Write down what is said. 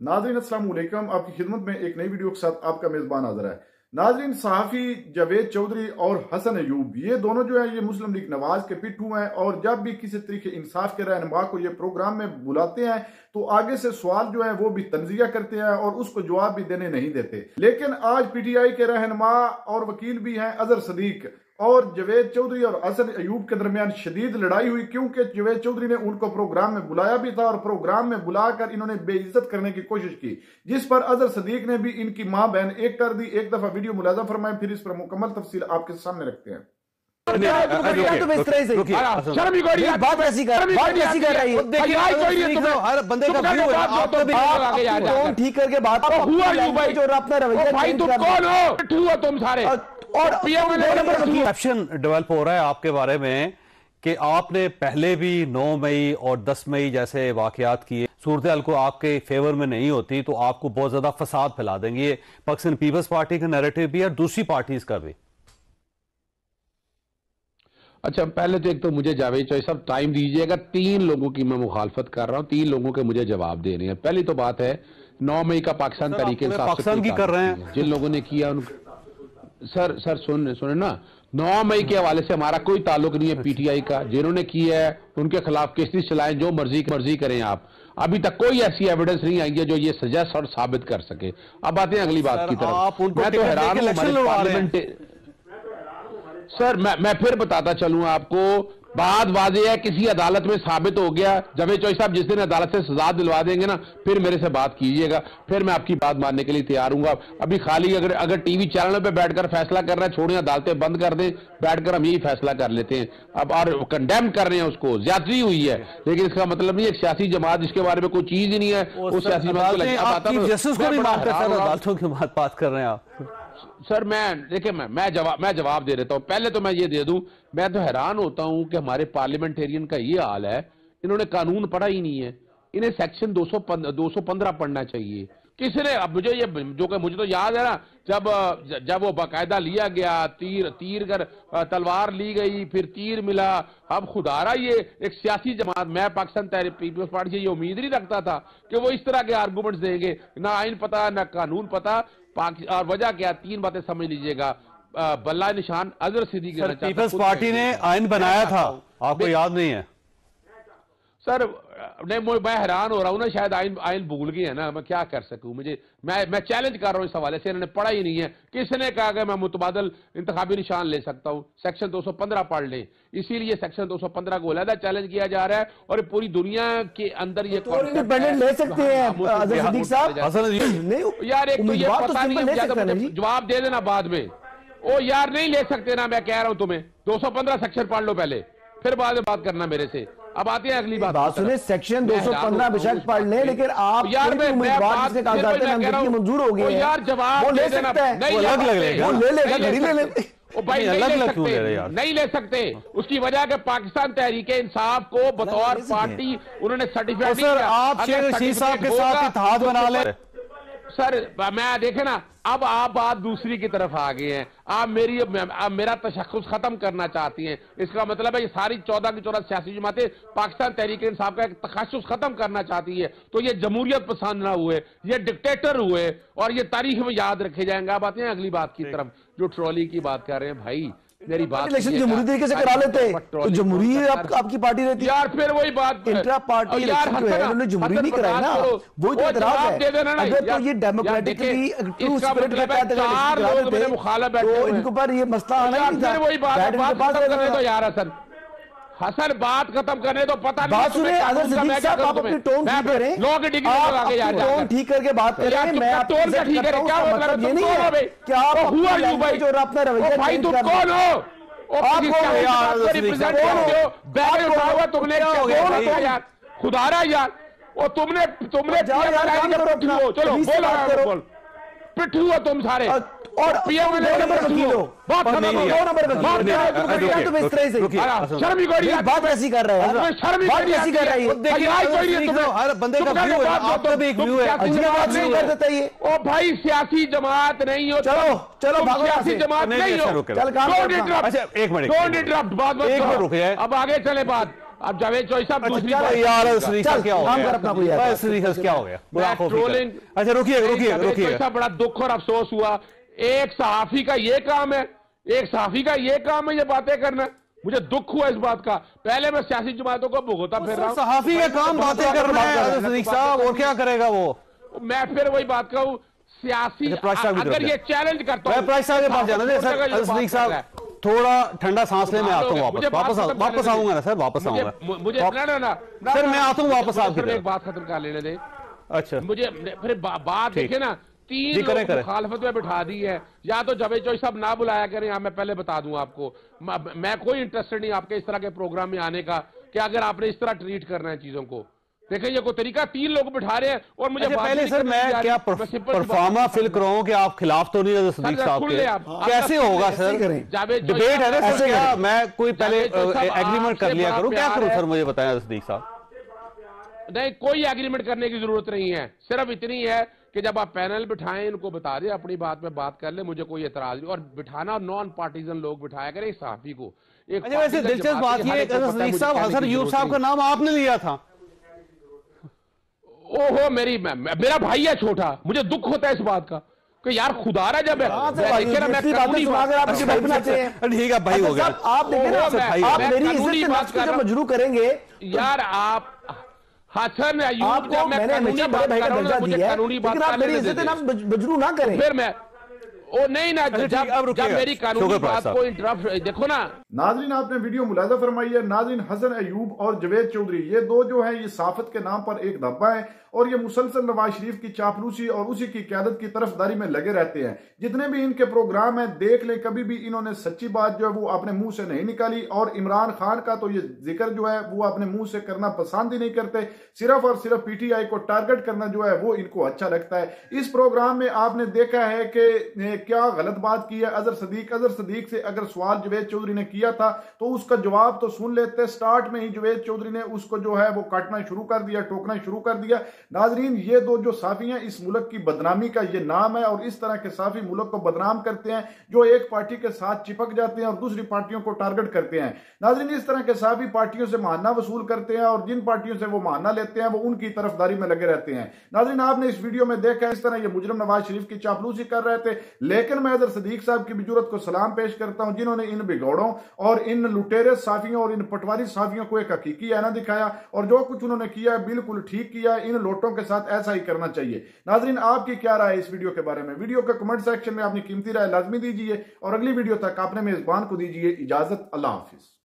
नाज़रीन अस्सलाम वालेकुम। आपकी खिदमत में एक नई वीडियो के साथ आपका मेजबान हाजिर है। नाज़रीन, सहाफ़ी जावेद चौधरी और हसन अयूब ये दोनों जो है ये मुस्लिम लीग नवाज के पिट्ठू हैं और जब भी किसी तरीके इंसाफ के रहनुमा को ये प्रोग्राम में बुलाते हैं तो आगे से सवाल जो है वो भी तंजिया करते हैं और उसको जवाब भी देने नहीं देते। लेकिन आज पीटीआई के रहनुमा और वकील भी हैं अजहर सदीक और जावेद चौधरी और हसन अयूब के दरमियान शदीद लड़ाई हुई, क्योंकि जावेद चौधरी ने उनको प्रोग्राम में बुलाया भी था और प्रोग्राम में बुलाकर इन्होंने बेइज्जत करने की कोशिश की, जिस पर अजहर सदीक ने भी इनकी मां बहन एक कर दी। एक दफा वीडियो मुलाजा फरमाएं, फिर इस पर मुकम्मल तफसील आपके सामने रखते हैं। ठीक करके बात तुम सारे और परसेप्शन डेवलप हो रहा है आपके बारे में कि आपने पहले भी 9 मई और 10 मई जैसे वाकयात किए, सूरत हाल को आपके फेवर में नहीं होती तो आपको बहुत ज्यादा फसाद फैला देंगे। ये पाकिस्तान पीपल्स पार्टी का नैरेटिव भी और दूसरी पार्टीज का भी। अच्छा, पहले तो एक तो मुझे जावेद चौधरी साहब टाइम दीजिएगा। 3 लोगों की मैं मुखालफत कर रहा हूं, 3 लोगों के मुझे जवाब देने हैं। पहली तो बात है 9 मई का पाकिस्तान तरीके पाकिस्तान की कर रहे हैं, जिन लोगों ने किया सर सुने ना, 9 मई के हवाले से हमारा कोई ताल्लुक नहीं है पीटीआई का। जिन्होंने किया है उनके खिलाफ केसेस चलाएं, जो मर्जी करें आप। अभी तक कोई ऐसी एविडेंस नहीं आई है जो ये सजेस्ट और साबित कर सके। अब आते हैं अगली बात की तरफ। मैं तो हैरान हूं हमारे पार्लियामेंट। सर मैं फिर बताता चलूं आपको, बात वाज़ेह है, किसी अदालत में साबित हो गया। जावेद चौधरी साहब जिस दिन अदालत से सजा दिलवा देंगे ना, फिर मेरे से बात कीजिएगा, फिर मैं आपकी बात मानने के लिए तैयार हूं। अभी खाली अगर टीवी चैनल पे बैठकर फैसला कर रहे हैं, छोड़ें, अदालतें बंद कर दें, बैठकर हम यही फैसला कर लेते हैं। अब और कंडेम कर रहे हैं उसको, ज्यादती हुई है, लेकिन इसका मतलब नहीं एक सियासी जमात जिसके बारे में कोई चीज ही नहीं है वो सियासी अदालतों की बात कर रहे हैं आप। सर देखिए मैं जवाब दे देता हूं। पहले तो मैं ये दे दूं, मैं तो हैरान होता हूं कि हमारे पार्लियामेंटेरियन का ये हाल है, इन्होंने कानून पढ़ा ही नहीं है। इन्हें सेक्शन 215 पढ़ना चाहिए। किसने, अब मुझे ये जो कि मुझे तो याद है ना, जब वो बाकायदा लिया गया, तीर कर तलवार ली गई, फिर तीर मिला। अब खुदारा ये एक सियासी जमात, मैं पाकिस्तान पीपल्स पार्टी से ये उम्मीद नहीं रखता था कि वो इस तरह के आर्गूमेंट्स देंगे। ना आइन पता ना कानून पता। और वजह क्या, 3 बातें समझ लीजिएगा। बल्ला निशान अजहर सिद्दीकी पीपल्स पार्टी ने आइन बनाया था, आपको याद नहीं है सर? नहीं, मैं हैरान हो रहा हूं ना, शायद आइन भूल गए है ना। मैं क्या कर सकूं, मैं चैलेंज कर रहा हूं इस हवाले से। इन्होंने पढ़ा ही नहीं है। किसने कहा कि मैं मुतबादल इंतखाबी निशान ले सकता हूं? सेक्शन 215 पढ़ लें। इसीलिए सेक्शन 215 को अलग चैलेंज किया जा रहा है और पूरी दुनिया के अंदर ये इंडिपेंडेंट ले सकते हैं यार। एक तो ये पता नहीं, जवाब दे देना बाद में। ओ यार नहीं ले सकते ना, मैं कह रहा हूं तुम्हें। 215 सेक्शन पढ़ लो पहले, फिर बाद में बात करना मेरे से। अब आते हैं अगली बात सुने। सेक्शन 215 बेशक पढ़ ले, लेकिन आप यार मंजूर हो गए यार, जवाब वो ले सकता है, वो अलग लगेगा, वो ले लेगा, घड़ी ले ले। ओ भाई नहीं ले सकते। उसकी वजह के पाकिस्तान तहरीके इंसाफ को बतौर पार्टी उन्होंने सर्टिफाइड नहीं किया। आप शेख रशीद साहब के साथ इत्तेहाद बना ले। सर मैं देखे ना, अब आप बात दूसरी की तरफ आ गए हैं। आप मेरा तशख्खुस खत्म करना चाहती हैं। इसका मतलब है ये सारी 14 की 14 सियासी जमातें पाकिस्तान तहरीक इंसाफ का एक तशख्खुस खत्म करना चाहती है। तो ये जमहूरियत पसंद ना हुए, ये डिक्टेटर हुए और ये तारीख में याद रखे जाएंगे। आप आते हैं अगली बात की तरफ, जो ट्रॉली की बात कर रहे हैं। भाई मेरी बात, इलेक्शन जमहूरी तरीके से करा लेते तो जमहूरी आपकी पार्टी रहती यार। फिर वही बात, इंट्रा पार्टी इलेक्शन जो है उन्होंने जमहूरी नहीं कराई ना, वो तो इतराज है। अगर तो ये डेमोक्रेटिकली ट्रू स्पिरिट का तहत तो इनको पर ये मसला आना नहीं था। वही बात यार हसन बात खत्म करने तो पता बात सुने। अगर सदीक साहब आप अपनी टोन ठीक करें, टोन ठीक करके बात करें। मैं आपको ठीक कर रहा हूं, क्या मतलब ये नहीं है कि आप हुआ लैंग्वेज और अपना रवैया भाई तुम कौन हो? तुमने खुदारा यार, और तुमने चलो बोलो, पिट्ठू हो तुम सारे। और पीएम बात ऐसी कर रहे हैं, बात ऐसी कर रही है। हर बंदे का व्यू है, आपका भी एक व्यू है। कर देता है ये। ओ भाई सियासी जमात नहीं हो, चलो सियासी जमात नहीं हो। अच्छा एक मिनट, डोंट इंटरप्ट, बात रुक जाए। अब आगे चले बात। अब जावेद चौधरी साहब दूसरी यार क्या हो गया ट्रोलिंग। अच्छा रुकिए बड़ा दुख और अफसोस हुआ। एक सहाफी का ये काम है, एक सहाफी का ये काम है ये बातें करना। मुझे दुख हुआ इस बात का। पहले मैं सियासी जमातों को भुगता फिर रहा हूं, सहाफी का काम बातें करना है सदीक साहब, और क्या करेगा वो। मैं फिर वही बात कहूँ, सियासी अगर ये चैलेंज करता हूं, प्राइस साहब के पास जाना सदीक साहब, थोड़ा ठंडा सांस ले, मैं आता हूँ वापस आऊंगा ना सर, वापस आऊंगा मुझे सर, मैं आता हूँ वापस आपकी एक बात खत्म कर लेने दे। अच्छा मुझे फिर बात देखे ना, 3 लोग मुखालफत में बिठा दी है। या तो जावेद चौधरी साहब ना बुलाया करें, मैं पहले बता दूं आपको, मैं कोई इंटरेस्टेड नहीं आपके इस तरह के प्रोग्राम में आने का, कि अगर आपने इस तरह ट्रीट करना है चीजों को। देखें ये कोई तरीका, 3 लोग बिठा रहे हैं और मुझे पहले सर मैं क्या परफॉर्मा फिल कराऊं कि आप खिलाफ तो नहीं है सदीक साहब के, कैसे होगा सर, डिबेट है ना सर, क्या मैं कोई पहले एग्रीमेंट कर लिया करूं, क्या करूं सर, मुझे बताएं सदीक साहब। नहीं, कोई एग्रीमेंट करने की जरूरत नहीं है, सिर्फ इतनी है कि जब आप पैनल बिठाएं, इनको बता दें अपनी बात में बात कर ले, मुझे कोई एतराज नहीं। और बिठाना नॉन पार्टीजन लोग बिठाया करें, एक सहाफी को। अच्छा वैसे दिलचस्प बात ये सदीक साहब, हसन अयूब साहब का नाम आपने लिया था। ओहो मेरा भाई है छोटा, मुझे दुख होता है इस बात का कि यार खुदारा जब ठीक है भाई हो गया, आप मजरू करेंगे यार। आप हसन अयूब जब मैं कानूनी बात कर रहा हूं, मुझे कानूनी बात मजरू ना करें, फिर मैं ओ नहीं ना, जब मेरी कानूनी बात को इंटरप्ट, देखो ना। नाज़रीन आपने वीडियो मुलाजा फरमाई है। नाज़रीन हसन अयूब और जावेद चौधरी ये दो जो है ये साफत के नाम पर एक धब्बा है और ये मुसलसल नवाज शरीफ की चापलूसी और उसी की क़यादत की तरफदारी में लगे रहते हैं। जितने भी इनके प्रोग्राम हैं देख ले, कभी भी इन्होंने सच्ची बात जो है वो अपने मुंह से नहीं निकाली। और इमरान खान का तो ये जिक्र जो है वो अपने मुंह से करना पसंद ही नहीं करते, सिर्फ और सिर्फ पीटीआई को टारगेट करना जो है वो इनको अच्छा लगता है। इस प्रोग्राम में आपने देखा है कि क्या गलत बात की है अजहर सदीक से अगर सवाल जावेद चौधरी ने किया था तो उसका जवाब तो सुन लेते। स्टार्ट में ही जावेद चौधरी ने उसको जो है वो काटना शुरू कर दिया, टोकना शुरू कर दिया। नाजरीन ये दो जो साफी हैं इस मुल्क की बदनामी का ये नाम है और इस तरह के साफी मुल्क को बदनाम करते हैं जो एक पार्टी के साथ चिपक जाते हैं और दूसरी पार्टियों को टारगेट करते हैं। नाजरीन इस तरह के साफी पार्टियों से महाना वसूल करते हैं और जिन पार्टियों से वो महाना लेते हैं वो उनकी तरफदारी में लगे रहते हैं। नाजरीन आपने इस वीडियो में देखा इस तरह ये मुजरिम नवाज शरीफ की चापलूसी कर रहे थे, लेकिन मैं अजहर सदीक साहब की जुर्रत को सलाम पेश करता हूं जिन्होंने इन बिगौड़ों और इन लुटेरे साफियों और इन पटवारी साफियों को एक हकीकी आईना दिखाया और जो कुछ उन्होंने किया बिल्कुल ठीक किया। इन लोटों के साथ ऐसा ही करना चाहिए। नाजरीन आपकी क्या राय है इस वीडियो के बारे में? वीडियो के कमेंट सेक्शन में अपनी कीमती राय लाजमी दीजिए और अगली वीडियो तक अपने मेजबान को दीजिए इजाजत। अल्लाह हाफिज।